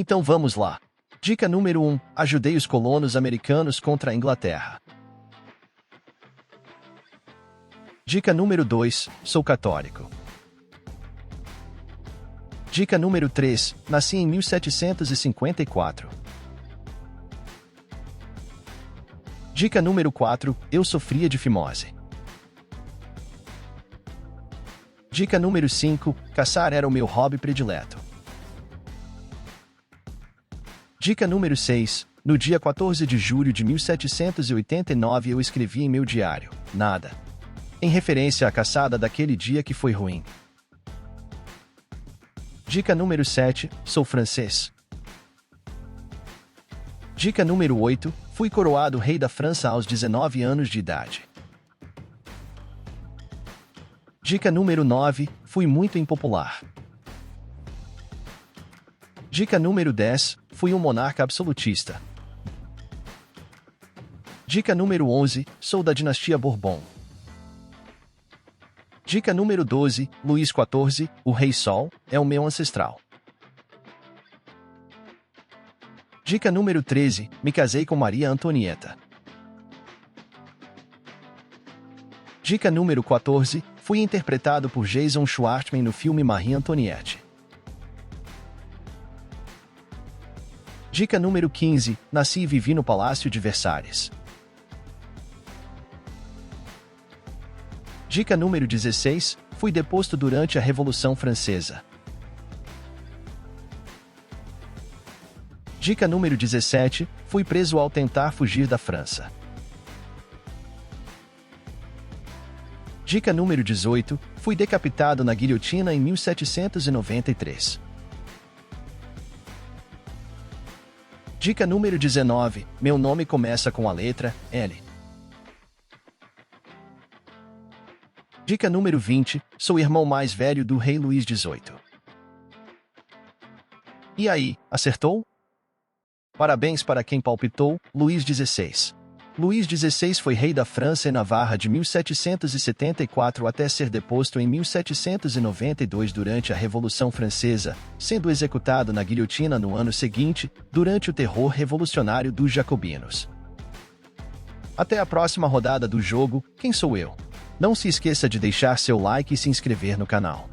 Então vamos lá. Dica número 1. Ajudei os colonos americanos contra a Inglaterra. Dica número 2. Sou católico. Dica número 3. Nasci em 1754. Dica número 4. Eu sofria de fimose. Dica número 5. Caçar era o meu hobby predileto. Dica número 6. No dia 14 de julho de 1789 eu escrevi em meu diário, nada. Em referência à caçada daquele dia que foi ruim. Dica número 7. Sou francês. Dica número 8. Fui coroado rei da França aos 19 anos de idade. Dica número 9. Fui muito impopular. Dica número 10. Fui um monarca absolutista. Dica número 11. Sou da dinastia Bourbon. Dica número 12. Luís XIV, o Rei Sol, é o meu ancestral. Dica número 13. Me casei com Maria Antonieta. Dica número 14. Fui interpretado por Jason Schwartzman no filme Marie Antoinette. Dica número 15. Nasci e vivi no Palácio de Versalhes. Dica número 16. Fui deposto durante a Revolução Francesa. Dica número 17. Fui preso ao tentar fugir da França. Dica número 18. Fui decapitado na guilhotina em 1793. Dica número 19. Meu nome começa com a letra L. Dica número 20. Sou o irmão mais velho do rei Luís XVIII. E aí, acertou? Parabéns para quem palpitou, Luís XVI. Luís XVI foi rei da França e Navarra de 1774 até ser deposto em 1792 durante a Revolução Francesa, sendo executado na guilhotina no ano seguinte, durante o terror revolucionário dos jacobinos. Até a próxima rodada do jogo, Quem Sou Eu? Não se esqueça de deixar seu like e se inscrever no canal.